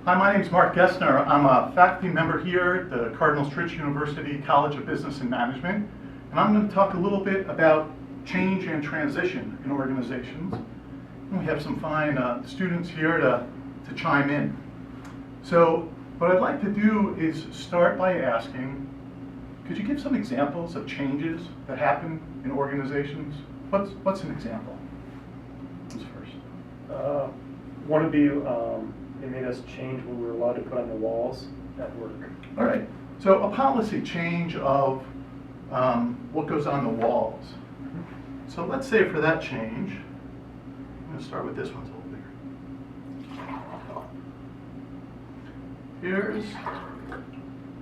Hi, my name is Mark Gesner. I'm a faculty member here at the Cardinal Stritch University College of Business and Management, and I'm going to talk a little bit about change and transition in organizations. And we have some fine students here to chime in. So what I'd like to do is start by asking, could you give some examples of changes that happen in organizations? What's an example? Who's first? One would be they made us change what we were allowed to put on the walls at work. All right. So a policy change of what goes on the walls. So let's say for that change, I'm going to start with this one. It's a little bigger. Here's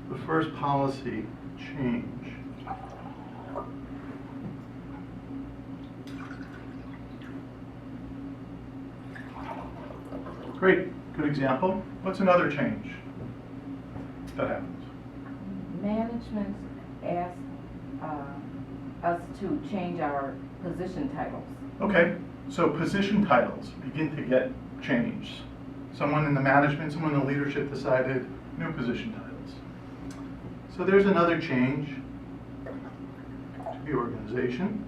the first policy change. Great, good example. What's another change that happens? Management asked us to change our position titles. Okay, so position titles begin to get changed. Someone in the management, someone in the leadership decided new position titles. So there's another change to the organization.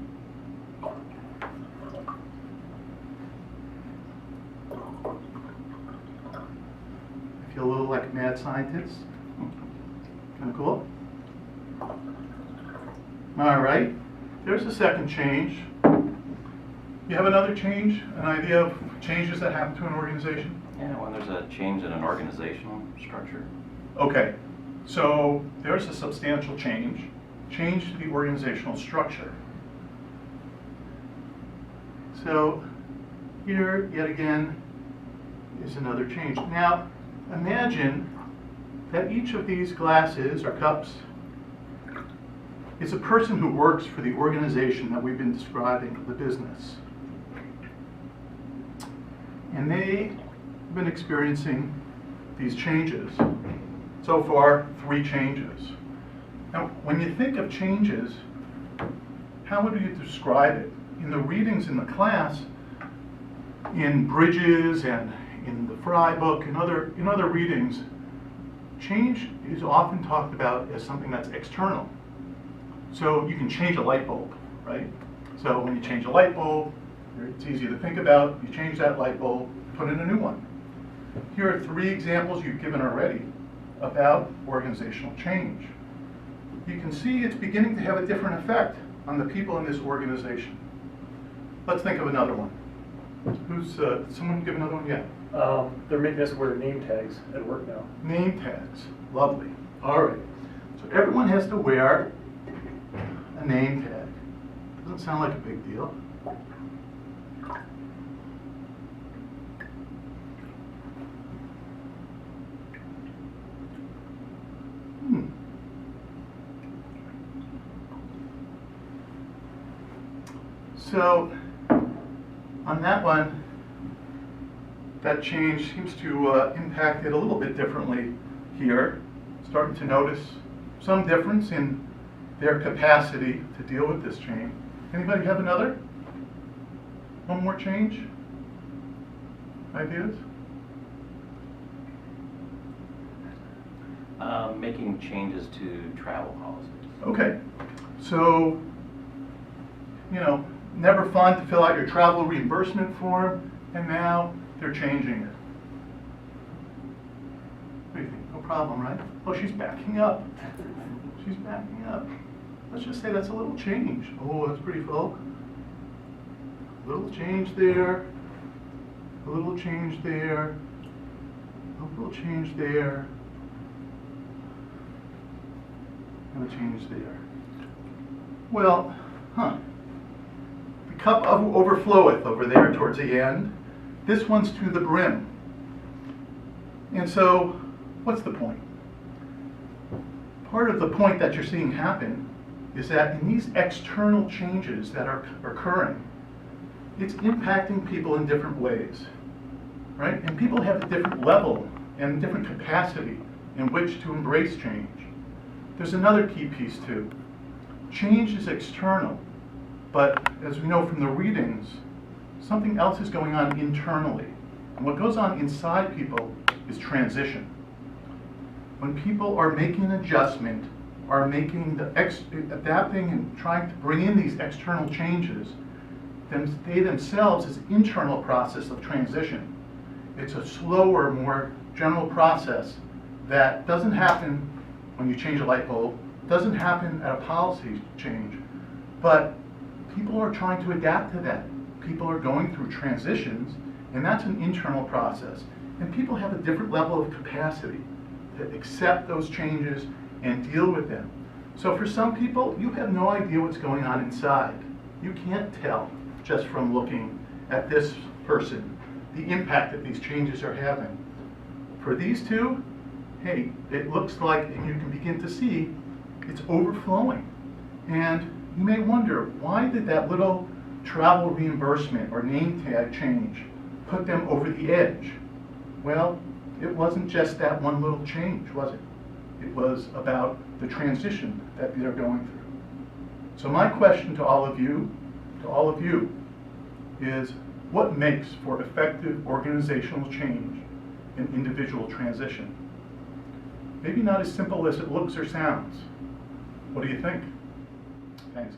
I feel a little like mad scientists. Kind of cool. All right, there's a second change. You have another change, an idea of changes that happen to an organization? Yeah, when there's a change in an organizational structure. Okay, so there's a substantial change to the organizational structure. So here, yet again, is another change. Now, imagine that each of these glasses or cups is a person who works for the organization that we've been describing, the business. And they've been experiencing these changes. So far, 3 changes. Now, when you think of changes, how would you describe it? In the readings in the class, in Bridges and in the Fry book and in other readings, change is often talked about as something that's external. So you can change a light bulb, right? So when you change a light bulb, it's easy to think about. You change that light bulb, put in a new one. Here are 3 examples you've given already about organizational change. You can see it's beginning to have a different effect on the people in this organization. Let's think of another one. Who's someone give another one yet? They're making us wear name tags at work now. Name tags, lovely. All right, so everyone has to wear a name tag. Doesn't sound like a big deal. So on that one, that change seems to impact it a little bit differently here. Starting to notice some difference in their capacity to deal with this change. Anybody have another? One more change? Ideas? Making changes to travel policies. Okay, so, never fun to fill out your travel reimbursement form, and now they're changing it. What do you think? No problem, right? Oh, she's backing up. She's backing up. Let's just say that's a little change. Oh, that's pretty folk. A little change there. A little change there. A little change there. And a change there. Well, the cup overfloweth over there towards the end. This one's to the brim. And so, what's the point? Part of the point that you're seeing happen is that in these external changes that are occurring, it's impacting people in different ways, right? And people have a different level and different capacity in which to embrace change. There's another key piece too. Change is external, but as we know from the readings, something else is going on internally. And what goes on inside people is transition. When people are making an adjustment, are making adapting and trying to bring in these external changes, then they themselves is an internal process of transition. It's a slower, more general process that doesn't happen when you change a light bulb, doesn't happen at a policy change, but people are trying to adapt to that. People are going through transitions, and that's an internal process. And people have a different level of capacity to accept those changes and deal with them. So for some people, you have no idea what's going on inside. You can't tell just from looking at this person the impact that these changes are having. For these two, hey, it looks like, and you can begin to see, it's overflowing. And you may wonder, why did that little travel reimbursement or name tag change put them over the edge? Well, it wasn't just that one little change, was it? It was about the transition that they're going through. So my question to all of you, is what makes for effective organizational change and individual transition? Maybe not as simple as it looks or sounds. What do you think? Thanks.